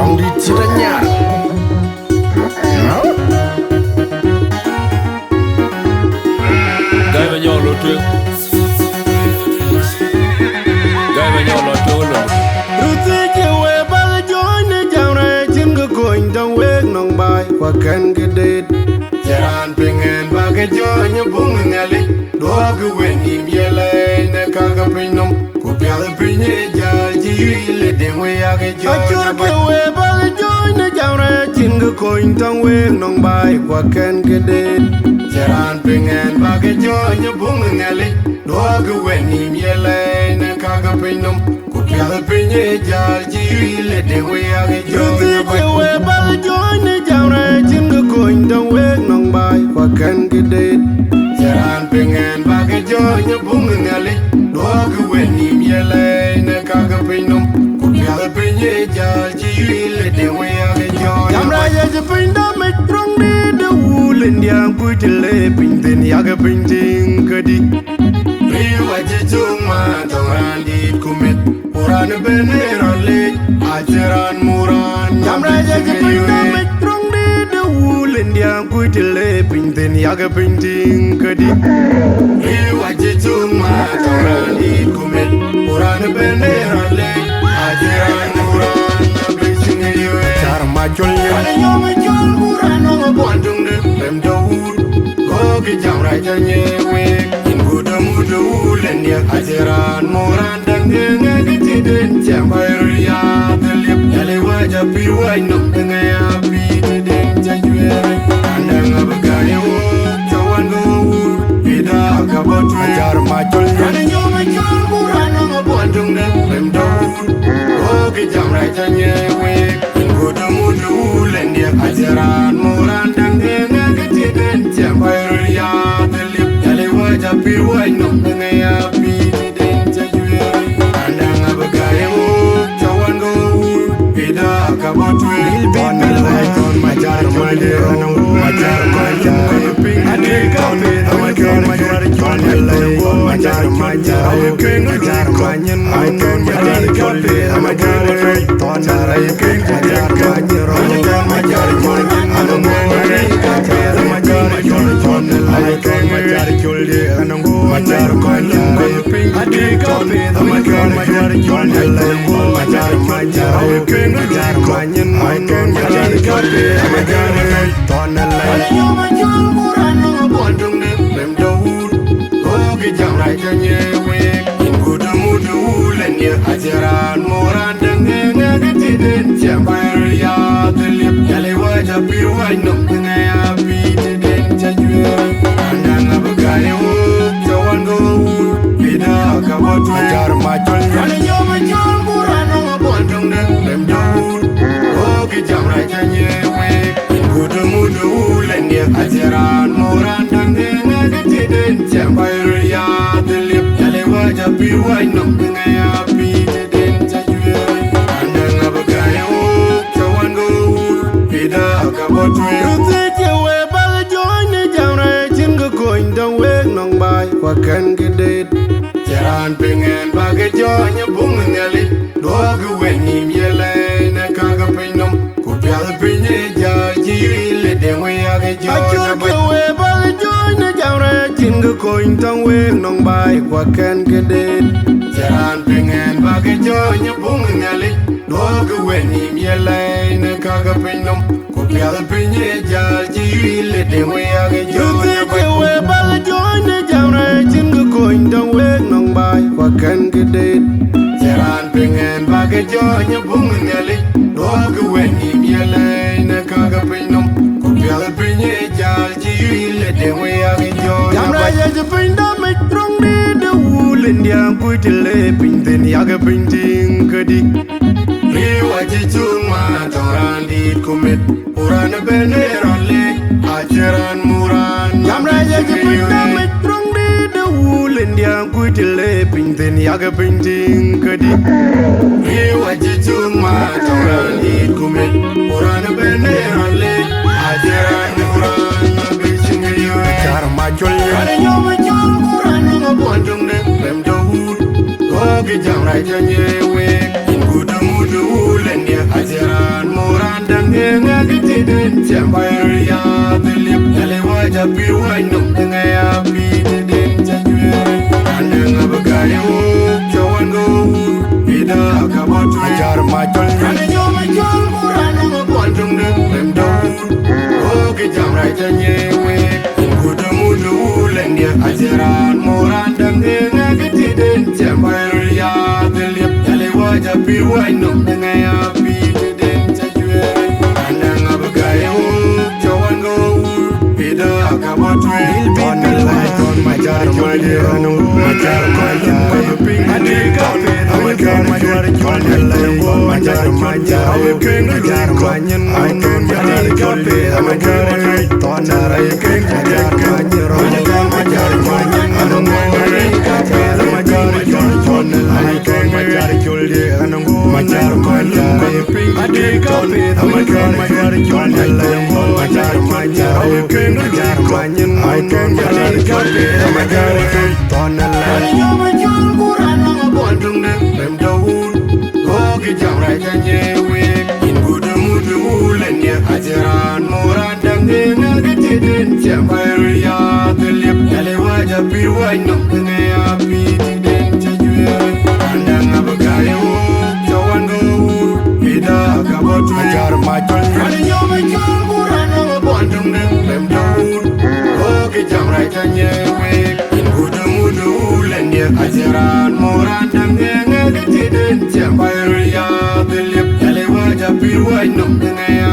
Borongdiit cita nyar. Gai mà nhỏ lột trương. Gai mà nhỏ lột trương lột. Ruti jewe bal joy ne jamre chin go coin dong weg nong bai kwa kan gedet. Jaran pengen bagai joy ne bung ngali. Doa ge wen im yele ne kaga pinom. Ku piala pinye jal ji le deng we age joy. Achur jewe bal joy ne jamre chin go coin dong weg nong bai kwa kan gedet. Jaran pengen bagai joy ne bung ngali. Doa ge wen im yele ne kaga pinom. Piala pinye jal ji le deng we age joy. Jewe bal joy ne jamre chin go coin dong weg nong bai kwa kan gedet. Jaran pengen bagai joy ne bung ngali. Doa ge wen im yele ne kaga pinom. Ku piala pinye jal ji le deng we age joy. Jamra ya je pinda me trong di de wulen diam ku tele pinten ya ge pinting kedi. Riwa je chuma tongan di kumit. Uran benerale ajaran muran. Jamra ya je pinda me trong di de wulen diam ku tele pinten ya ge pinting kedi. Riwa je chuma tongan di kumit. Uran benerale ajaran muran. Cara macul ya. Ada yang macul muran orang Bandung de lem daud. Gogi jamra ja nyewe. Ingu demu daulen ya ajaran muran dan denga ketiden jambai ria telip. Yale wajah piwai nok denga api den jajuere. Andang abagayo jawan gaul. Bida kabotwe. Cara macul ya. Ada yang macul muran orang Bandung de lem daud. Gogi jamra ja nyewe. Mudulen dia ajaran muran dan denga ketiden jambai ria telip. Yale wajah piwai nok denga api den jajuere. Andang abagayo jawan gaul. Bida kabotwe. Ton melai ton majar majar majar majar. Adhiok Songs majar majar ton melai majar majar. Majar manyen majar majar ton melai majar majar. Majar majar manyen anongo majar majar ton melai majar jolde anongo majar manyen. Adhiok Songs majar majar ton melai majar majar. Majar manyen majar jolde majar ton melai. Ayo majar muran orang Bandung de lem daud. Gogi jamra ja nyewe. Ingu demu daulen ya ajaran muran dan denga ketiden jambai ria telip. Yale wajah piwai nok denga api den jajuere. Andang abagayo jawan gaul. Bida kabotwe. Majar macul ya. Ada yang macul muran orang Bandung de lem daud. Gogi jamra ja nyewe. Ingu demu daulen ya ajaran muran dan denga ketiden jambai ria telip. Yale wajah piwai nok denga api den jajuere. Andang abagayo jawan gaul. Bida kabotwe. Ruti jewe bal joy ne jamre chin go coin dong weg nong bai kwa kan gedet. Jaran pengen bagai joy ne bung ngali. Doa ge wen im yele ne kaga pinom. Ku piala pinye jal ji le deng we age joy. Achur jewe bal joy ne jamre chin go coin dong weg nong bai kwa kan gedet. Jaran pengen bagai joy ne bung ngali. Doa ge wen im yele ne kaga pinom. Ku piala pinye jal ji le deng we age joy. Jewe bal joy ne jamre chin go coin dong weg nong bai kwa kan gedet. Jaran pengen bagai joy ne bung ngali. Doa ge wen im yele ne kaga pinom. Ku piala pinye jal ji le deng we age joy. Jamra ya je pinda me trong di de wulen diam ku tele pinten ya ge pinting kedi. Riwa je chuma tongan di kumit. Uran benerale ajaran muran. Jamra ya je pinda me trong di de wulen diam ku tele pinten ya ge pinting kedi. Riwa je chuma tongan di kumit. Uran benerale ajaran muran. Cara macul ya. Ada yang macul muran orang Bandung de lem daud. Gogi jamra ja nyewe. Ingu demu daulen lendia ajaran moran Deng agitiden chambaria delip yale waja pirwai nom ngaya bideden jajwe andeng abagayo jawango ida kabatu ajar majol kanyo majol murana ngondung dem daud oke jamrai janyewe ingudamulu lendia ajaran moran Deng agitiden chambaria delip yale waja pirwai nom ngaya bideden jajwe andeng abagayo jawango ida kabatu on the light on my jar majar ping adika awake majar on the light on my jar awake majar manyen anon majar jole majar on the light majar manyen majar manyen anon majar on the light majar jole anon majar manyen ping adika awake majar on the light majar awake majar manyen anon majar jole majar on the light yo majar kurana ngondung dem daud oke jamrai janyewe ingudamudu lendia ajaran moran Deng agitiden chambaria delip yale waja pirwai nom ngaya bideden jajwe andang abagayo jawango ida kabatu ajar majol kanyo majol kurana ngondung dem daud oke jamrai janyewe ingudamudu lendia ajaran moran Deng agitiden chambaria delip yale waja pirwai nom ngaya